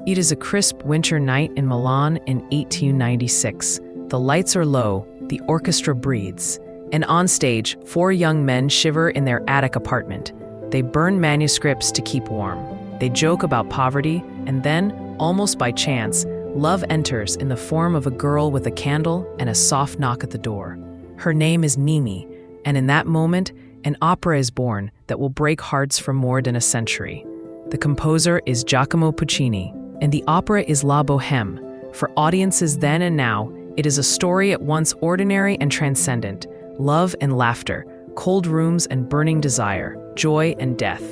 It is a crisp winter night in Milan in 1896. The lights are low, the orchestra breathes, and on stage, 4 young men shiver in their attic apartment. They burn manuscripts to keep warm. They joke about poverty, and then, almost by chance, love enters in the form of a girl with a candle and a soft knock at the door. Her name is Mimi, and in that moment, an opera is born that will break hearts for more than a century. The composer is Giacomo Puccini, and the opera is La Bohème. For audiences then and now, it is a story at once ordinary and transcendent, love and laughter, cold rooms and burning desire, joy and death.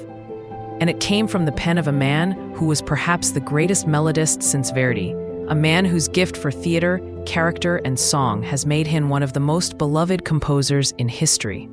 And it came from the pen of a man who was perhaps the greatest melodist since Verdi, a man whose gift for theater, character, and song has made him one of the most beloved composers in history.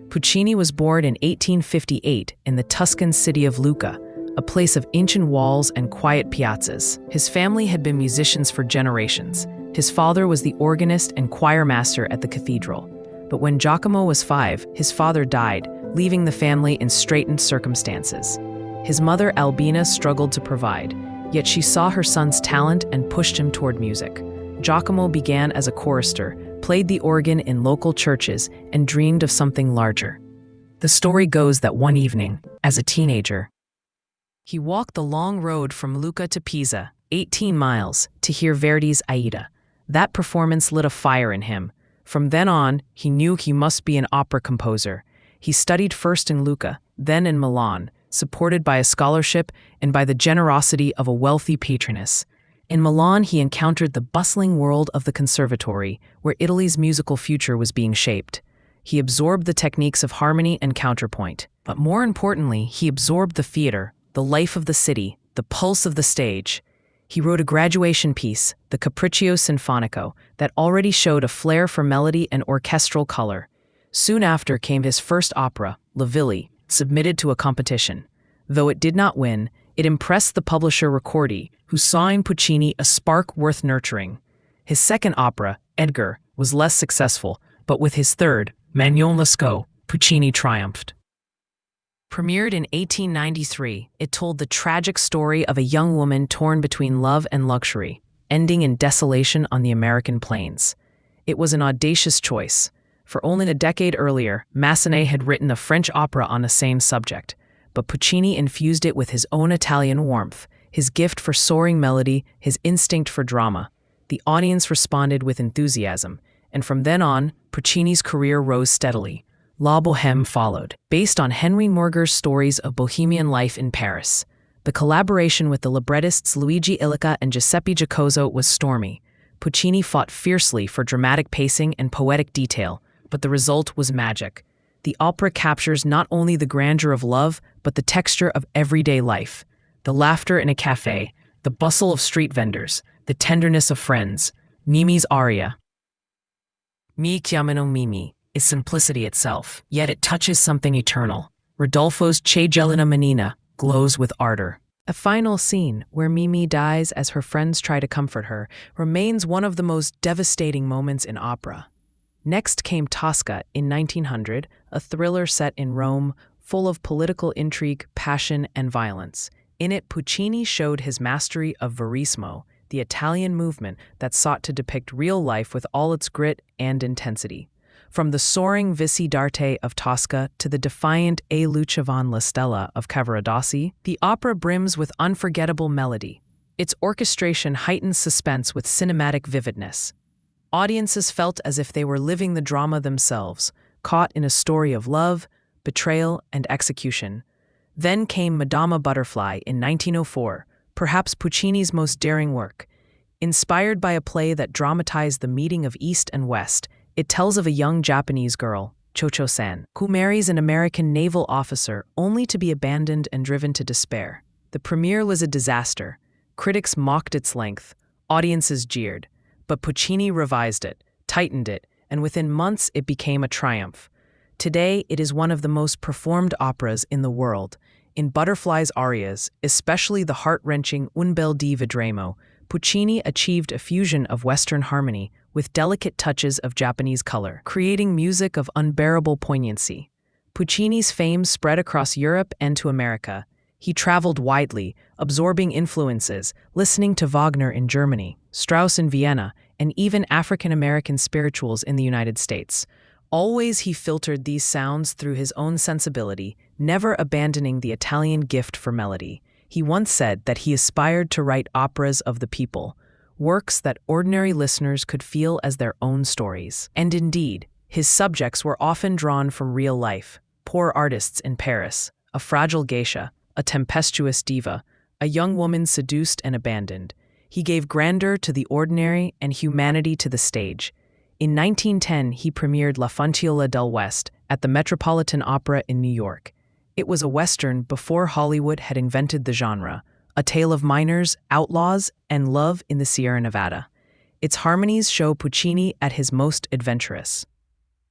Puccini was born in 1858 in the Tuscan city of Lucca, a place of ancient walls and quiet piazzas. His family had been musicians for generations. His father was the organist and choir master at the cathedral. But when Giacomo was 5, his father died, leaving the family in straitened circumstances. His mother, Albina, struggled to provide, yet she saw her son's talent and pushed him toward music. Giacomo began as a chorister, played the organ in local churches, and dreamed of something larger. The story goes that one evening, as a teenager, he walked the long road from Lucca to Pisa, 18 miles, to hear Verdi's Aida. That performance lit a fire in him. From then on, he knew he must be an opera composer. He studied first in Lucca, then in Milan, supported by a scholarship and by the generosity of a wealthy patroness. In Milan, he encountered the bustling world of the conservatory, where Italy's musical future was being shaped. He absorbed the techniques of harmony and counterpoint. But more importantly, he absorbed the theater, the life of the city, the pulse of the stage. He wrote a graduation piece, the Capriccio Sinfonico, that already showed a flair for melody and orchestral color. Soon after came his first opera, La Ville, submitted to a competition. Though it did not win, it impressed the publisher Ricordi, who saw in Puccini a spark worth nurturing. His second opera, Edgar, was less successful, but with his third, Manon Lescaut, Puccini triumphed. Premiered in 1893, it told the tragic story of a young woman torn between love and luxury, ending in desolation on the American plains. It was an audacious choice, for only a decade earlier, Massenet had written a French opera on the same subject, but Puccini infused it with his own Italian warmth, his gift for soaring melody, his instinct for drama. The audience responded with enthusiasm, and from then on, Puccini's career rose steadily. La Bohème followed, based on Henry Morger's stories of Bohemian life in Paris. The collaboration with the librettists Luigi Illica and Giuseppe Giacoso was stormy. Puccini fought fiercely for dramatic pacing and poetic detail, but the result was magic. The opera captures not only the grandeur of love, but the texture of everyday life. The laughter in a cafe, the bustle of street vendors, the tenderness of friends. Mimi's aria, Mi chiamano Mimi, is simplicity itself, yet it touches something eternal. Rodolfo's C'è gelina manina glows with ardor. A final scene, where Mimi dies as her friends try to comfort her, remains one of the most devastating moments in opera. Next came Tosca in 1900, a thriller set in Rome, full of political intrigue, passion, and violence. In it, Puccini showed his mastery of verismo, the Italian movement that sought to depict real life with all its grit and intensity. From the soaring Vici d'arte of Tosca to the defiant E lucevano la stella of Cavaradossi, the opera brims with unforgettable melody. Its orchestration heightens suspense with cinematic vividness. Audiences felt as if they were living the drama themselves, caught in a story of love, betrayal, and execution. Then came Madama Butterfly in 1904, perhaps Puccini's most daring work. Inspired by a play that dramatized the meeting of East and West, it tells of a young Japanese girl, Cho-Cho-san, who marries an American naval officer only to be abandoned and driven to despair. The premiere was a disaster. Critics mocked its length, audiences jeered, but Puccini revised it, tightened it, and within months it became a triumph. Today, it is one of the most performed operas in the world. In Butterfly's arias, especially the heart-wrenching Un bel di vedremo, Puccini achieved a fusion of Western harmony with delicate touches of Japanese color, creating music of unbearable poignancy. Puccini's fame spread across Europe and to America. He traveled widely, absorbing influences, listening to Wagner in Germany, Strauss in Vienna, and even African-American spirituals in the United States. Always he filtered these sounds through his own sensibility, never abandoning the Italian gift for melody. He once said that he aspired to write operas of the people, works that ordinary listeners could feel as their own stories. And indeed, his subjects were often drawn from real life: poor artists in Paris, a fragile geisha, a tempestuous diva, a young woman seduced and abandoned. He gave grandeur to the ordinary and humanity to the stage. In 1910, he premiered La Fanciulla del West at the Metropolitan Opera in New York. It was a Western before Hollywood had invented the genre, a tale of miners, outlaws, and love in the Sierra Nevada. Its harmonies show Puccini at his most adventurous.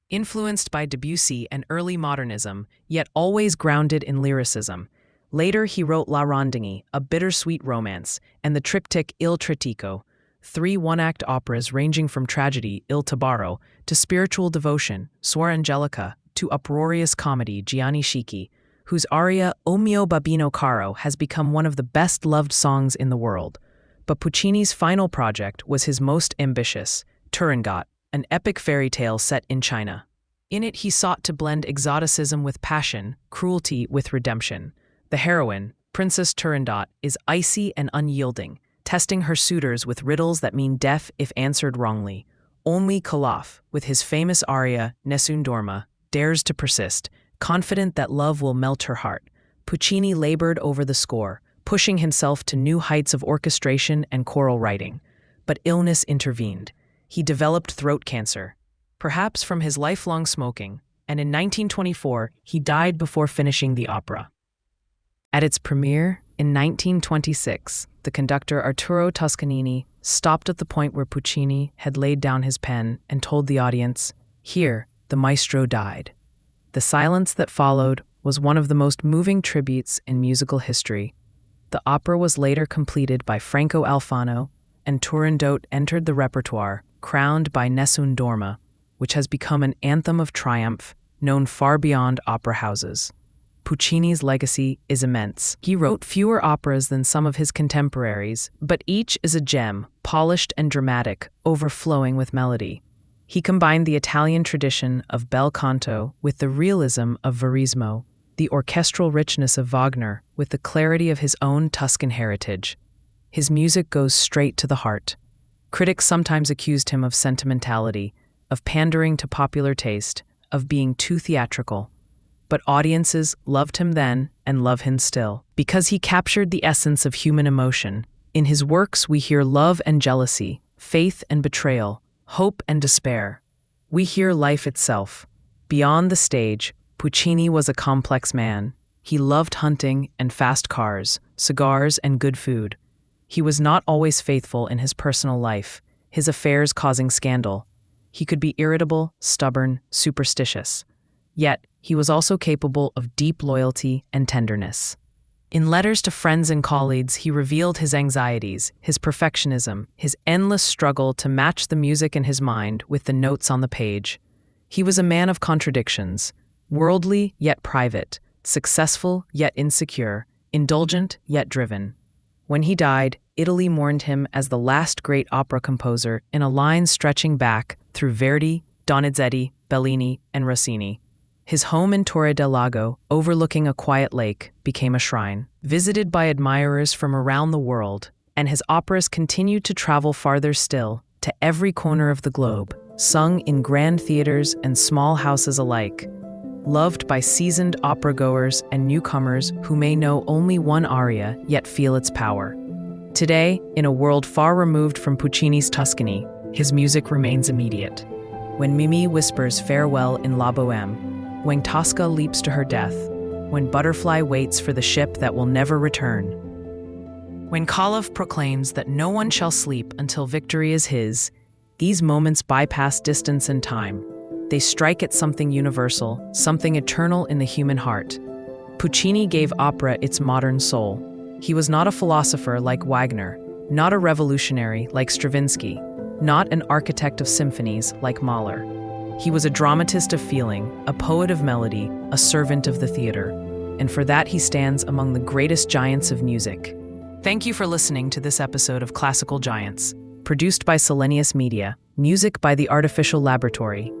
Influenced by Debussy and early modernism, yet always grounded in lyricism. Later he wrote La Rondine, a bittersweet romance, and the triptych Il Trittico, 3 one-act operas ranging from tragedy, Il Tabarro, to spiritual devotion, Suor Angelica, to uproarious comedy, Gianni Schicchi, whose aria O mio babbino caro has become one of the best-loved songs in the world. But Puccini's final project was his most ambitious, Turandot, an epic fairy tale set in China. In it he sought to blend exoticism with passion, cruelty with redemption. The heroine, Princess Turandot, is icy and unyielding, testing her suitors with riddles that mean death if answered wrongly. Only Calaf, with his famous aria Nessun Dorma, dares to persist, confident that love will melt her heart. Puccini labored over the score, pushing himself to new heights of orchestration and choral writing. But illness intervened. He developed throat cancer, perhaps from his lifelong smoking, and in 1924 he died before finishing the opera. At its premiere, in 1926, the conductor Arturo Toscanini stopped at the point where Puccini had laid down his pen and told the audience, "Here, the maestro died." The silence that followed was one of the most moving tributes in musical history. The opera was later completed by Franco Alfano, and Turandot entered the repertoire, crowned by Nessun Dorma, which has become an anthem of triumph, known far beyond opera houses. Puccini's legacy is immense. He wrote fewer operas than some of his contemporaries, but each is a gem, polished and dramatic, overflowing with melody. He combined the Italian tradition of bel canto with the realism of Verismo, the orchestral richness of Wagner with the clarity of his own Tuscan heritage. His music goes straight to the heart. Critics sometimes accused him of sentimentality, of pandering to popular taste, of being too theatrical. But audiences loved him then and love him still, because he captured the essence of human emotion. In his works we hear love and jealousy, faith and betrayal, hope and despair. We hear life itself. Beyond the stage, Puccini was a complex man. He loved hunting and fast cars, cigars and good food. He was not always faithful in his personal life, his affairs causing scandal. He could be irritable, stubborn, superstitious. Yet, he was also capable of deep loyalty and tenderness. In letters to friends and colleagues, he revealed his anxieties, his perfectionism, his endless struggle to match the music in his mind with the notes on the page. He was a man of contradictions, worldly yet private, successful yet insecure, indulgent yet driven. When he died, Italy mourned him as the last great opera composer in a line stretching back through Verdi, Donizetti, Bellini, and Rossini. His home in Torre del Lago, overlooking a quiet lake, became a shrine, visited by admirers from around the world, and his operas continued to travel farther still, to every corner of the globe, sung in grand theaters and small houses alike, loved by seasoned opera-goers and newcomers who may know only one aria yet feel its power. Today, in a world far removed from Puccini's Tuscany, his music remains immediate. When Mimi whispers farewell in La Bohème, when Tosca leaps to her death, when Butterfly waits for the ship that will never return, when Calaf proclaims that no one shall sleep until victory is his, these moments bypass distance and time. They strike at something universal, something eternal in the human heart. Puccini gave opera its modern soul. He was not a philosopher like Wagner, not a revolutionary like Stravinsky, not an architect of symphonies like Mahler. He was a dramatist of feeling, a poet of melody, a servant of the theater. and for that he stands among the greatest giants of music. Thank you for listening to this episode of Classical Giants, produced by Selenius Media, music by The Artificial Laboratory,